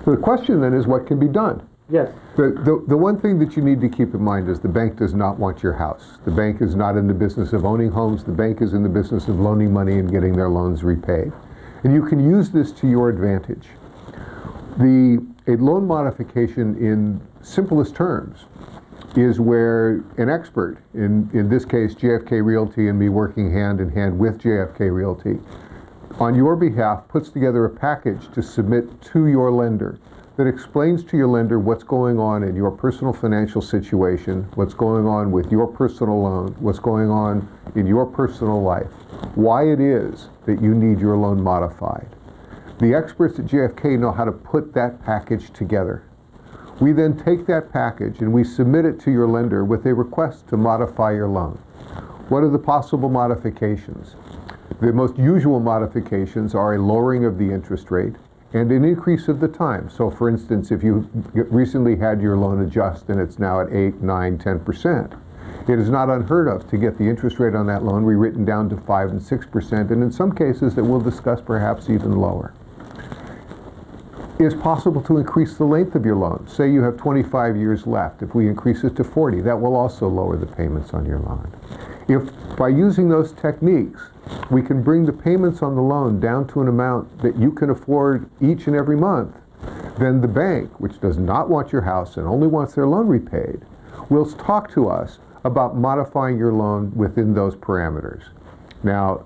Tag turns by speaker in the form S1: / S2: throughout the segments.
S1: The question then is what can be done?
S2: Yes.
S1: The one thing that you need to keep in mind is the bank does not want your house. The bank is not in the business of owning homes. The bank is in the business of loaning money and getting their loans repaid. And you can use this to your advantage. A loan modification in simplest terms is where an expert, in this case JFK Realty and me working hand in hand with JFK Realty, on your behalf puts together a package to submit to your lender that explains to your lender what's going on in your personal financial situation, what's going on with your personal loan, what's going on in your personal life, why it is that you need your loan modified. The experts at JFK know how to put that package together. We then take that package and we submit it to your lender with a request to modify your loan. What are the possible modifications? The most usual modifications are a lowering of the interest rate and an increase of the time. So for instance, if you recently had your loan adjust and it's now at 8, 9, 10%, it is not unheard of to get the interest rate on that loan rewritten down to 5 and 6%, and in some cases that we'll discuss perhaps even lower. It's possible to increase the length of your loan. Say you have 25 years left. If we increase it to 40, that will also lower the payments on your loan. If by using those techniques, we can bring the payments on the loan down to an amount that you can afford each and every month, then the bank, which does not want your house and only wants their loan repaid, will talk to us about modifying your loan within those parameters. Now,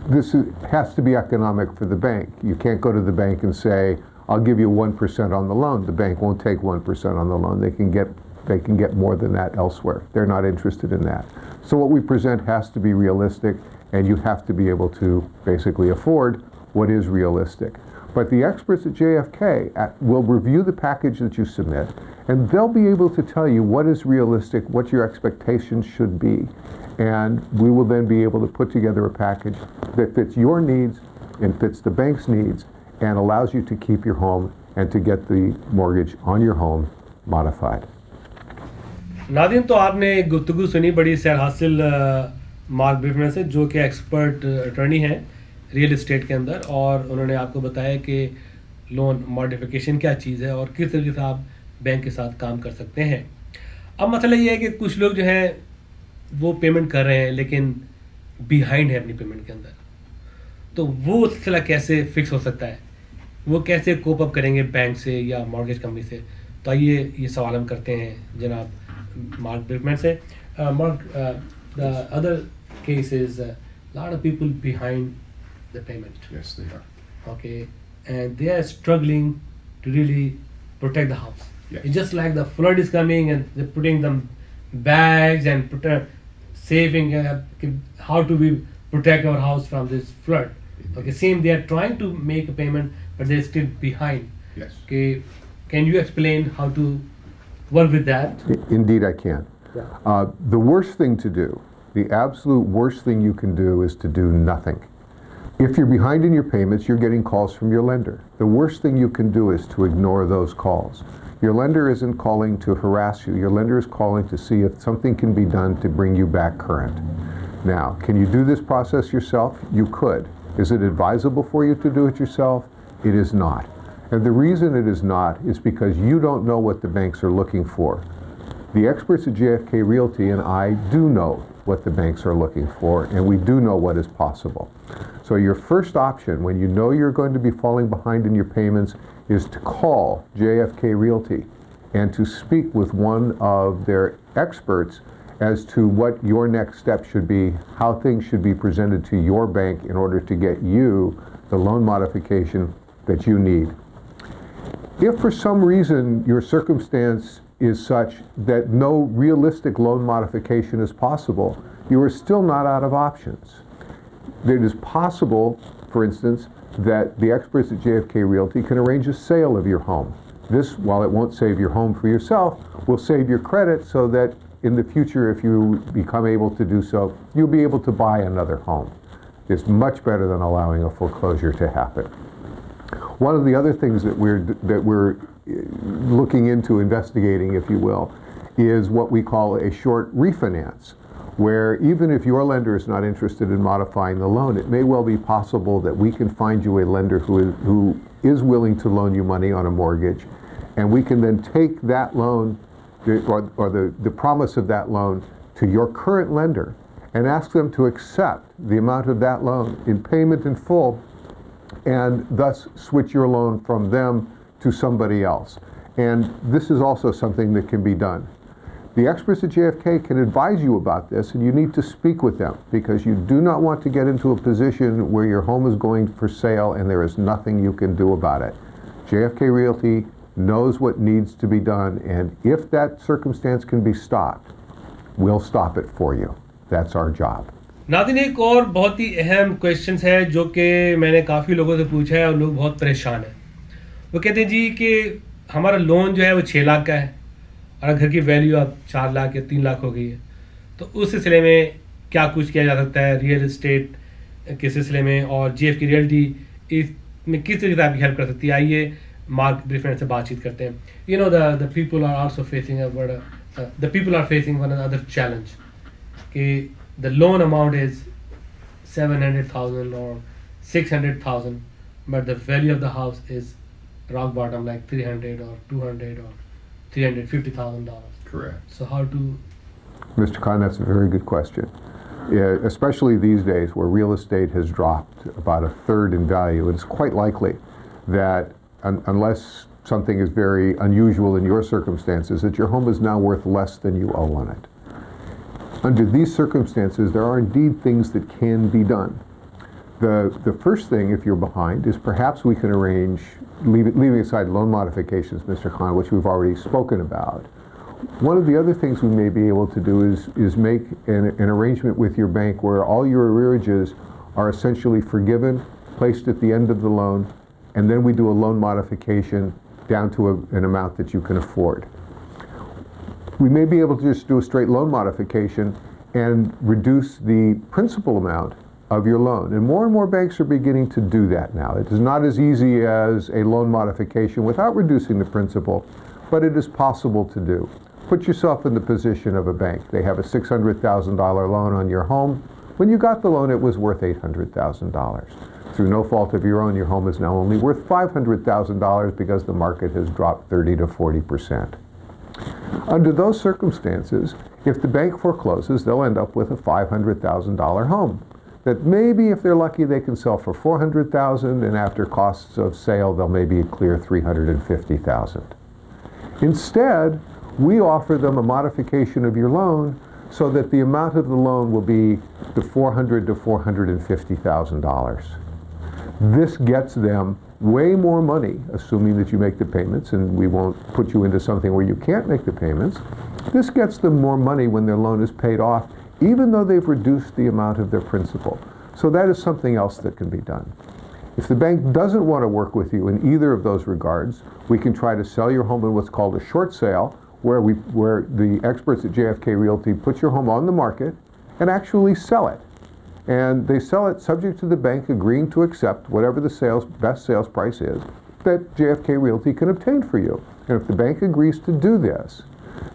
S1: this has to be economic for the bank. You can't go to the bank and say, I'll give you 1% on the loan. The bank won't take 1% on the loan. They can get more than that elsewhere. They're not interested in that. So what we present has to be realistic, and you have to be able to basically afford what is realistic. But the experts at JFK will review the package that you submit, and they'll be able to tell you what is realistic, what your expectations should be. And we will then be able to put together a package that fits your needs and fits the bank's needs and allows you to keep your home and to get the mortgage on your home modified.
S2: नादिन, तो आपने गुफ्तगू सुनी बड़ी सैर हासिल mark ब्रिफमैन से, जो कि एक्सपर्ट अटर्नी हैं रियल एस्टेट के अंदर, और उन्होंने आपको बताया कि लोन मॉडिफिकेशन क्या चीज़ है और किस तरीके से आप बैंक के साथ काम कर सकते हैं। अब मसला ये है कि कुछ लोग जो हैं वो पेमेंट कर रहे हैं लेकिन बिहाइंड है अपनी पेमेंट के अंदर, तो वो सिलसिला कैसे फिक्स हो सकता है, वो कैसे कोप अप करेंगे बैंक से या मॉर्गेज कंपनी से। तो आइए ये सवाल हम करते हैं जनाब मार्क ब्रिफमैन से। Mark, the other case is lot of people behind the payment.
S3: Yes, they are.
S2: Okay, and they are struggling to really protect the house.
S3: Yes.
S2: It's just like the flood is coming and they're putting them bags and saving how to we protect our house from this flood. Okay, same, they are trying to make a payment but they're still behind.
S3: Yes.
S2: Okay, can you explain how to work with that?
S1: Indeed I can.
S2: Yeah.
S1: The worst thing to do, the absolute worst thing you can do is to do nothing. If you're behind in your payments, you're getting calls from your lender. The worst thing you can do is to ignore those calls. Your lender isn't calling to harass you. Your lender is calling to see if something can be done to bring you back current. Now, can you do this process yourself? You could. Is it advisable for you to do it yourself? It is not. And the reason it is not is because you don't know what the banks are looking for. The experts at JFK Realty and I do know what the banks are looking for, and we do know what is possible. So your first option when you know you're going to be falling behind in your payments is to call JFK Realty and to speak with one of their experts as to what your next step should be, how things should be presented to your bank in order to get you the loan modification that you need. If for some reason your circumstance is such that no realistic loan modification is possible, you are still not out of options. It is possible, for instance, that the experts at JFK Realty can arrange a sale of your home. This, while it won't save your home for yourself, will save your credit so that in the future, if you become able to do so, you'll be able to buy another home. It's much better than allowing a foreclosure to happen. One of the other things that we're looking into investigating, if you will, is what we call a short refinance. where even if your lender is not interested in modifying the loan, it may well be possible that we can find you a lender who is willing to loan you money on a mortgage, and we can then take that loan or the promise of that loan to your current lender and ask them to accept the amount of that loan in payment in full, and thus switch your loan from them to somebody else. And this is also something that can be done. The experts at JFK can advise you about this, and you need to speak with them because you do not want to get into a position where your home is going for sale and there is nothing you can do about it. JFK Realty knows what needs to be done, and if that circumstance can be stopped, we'll stop it for you. That's our job.
S2: नाज़रीन, एक और बहुत ही अहम question है जो कि मैंने काफ़ी लोगों से पूछा है और लोग बहुत परेशान हैं। वो कहते हैं जी कि हमारा लोन जो है वो 6 लाख का है और घर की वैल्यू अब 4 लाख या 3 लाख हो गई है, तो उस सिलसिले में क्या कुछ किया जा सकता है रियल एस्टेट के सिलसिले में, और JFK रियल्टी इसमें किस तरीके से आपकी हेल्प कर सकती है? आइए मार्क ब्रिफमैन से बातचीत करते हैं। You know the people are also facing one other challenge कि the loan amount is 700,000 or 600,000, but the value of the house is rock bottom, like 300 or 200 or $350,000.
S3: Correct.
S2: So how to?
S1: Mr. Khan, that's a very good question. Yeah, especially these days where real estate has dropped about a third in value, it's quite likely that unless something is very unusual in your circumstances, that your home is now worth less than you owe on it. Under these circumstances, there are indeed things that can be done. The first thing, if you're behind, is perhaps we can arrange, leaving aside loan modifications, Mr. Khan, which we've already spoken about. One of the other things we may be able to do is make an arrangement with your bank where all your arrearages are essentially forgiven, placed at the end of the loan, and then we do a loan modification down to an amount that you can afford. We may be able to just do a straight loan modification and reduce the principal amount of your loan. And more banks are beginning to do that now. It is not as easy as a loan modification without reducing the principal, but it is possible to do. Put yourself in the position of a bank. They have a $600,000 loan on your home. When you got the loan, it was worth $800,000. Through no fault of your own, your home is now only worth $500,000 because the market has dropped 30 to 40%. Under those circumstances, if the bank forecloses, they'll end up with a $500,000 home that maybe, if they're lucky, they can sell for $400,000, and after costs of sale, they'll maybe clear $350,000. Instead, we offer them a modification of your loan so that the amount of the loan will be the $400,000 to $450,000. This gets them way more money, assuming that you make the payments, and we won't put you into something where you can't make the payments. This gets them more money when their loan is paid off, even though they've reduced the amount of their principal. So that is something else that can be done. If the bank doesn't want to work with you in either of those regards, we can try to sell your home in what's called a short sale, where the experts at JFK Realty put your home on the market and actually sell it. And they sell it subject to the bank agreeing to accept whatever the best sales price is that JFK Realty can obtain for you. And if the bank agrees to do this,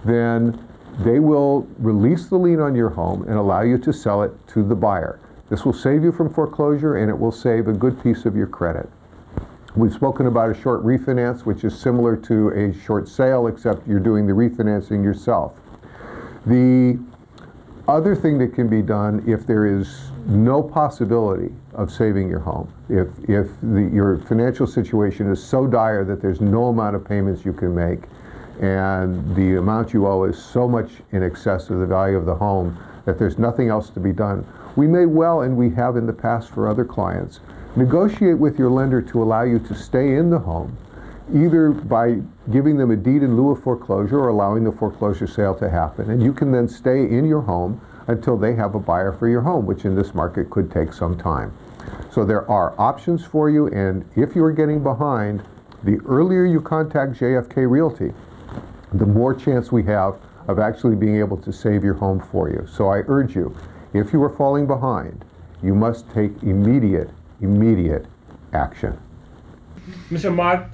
S1: then they will release the lien on your home and allow you to sell it to the buyer. This will save you from foreclosure, and it will save a good piece of your credit. We've spoken about a short refinance, which is similar to a short sale, except you're doing the refinancing yourself. The other thing that can be done, if there is no possibility of saving your home, if your financial situation is so dire that there's no amount of payments you can make, and the amount you owe is so much in excess of the value of the home that there's nothing else to be done, we may well, and we have in the past for other clients, negotiate with your lender to allow you to stay in the home, either by giving them a deed in lieu of foreclosure or allowing the foreclosure sale to happen. And you can then stay in your home until they have a buyer for your home, which in this market could take some time. So there are options for you, and if you are getting behind, the earlier you contact JFK Realty, the more chance we have of actually being able to save your home for you. So I urge you, if you are falling behind, you must take immediate action.
S2: Mr. Mark,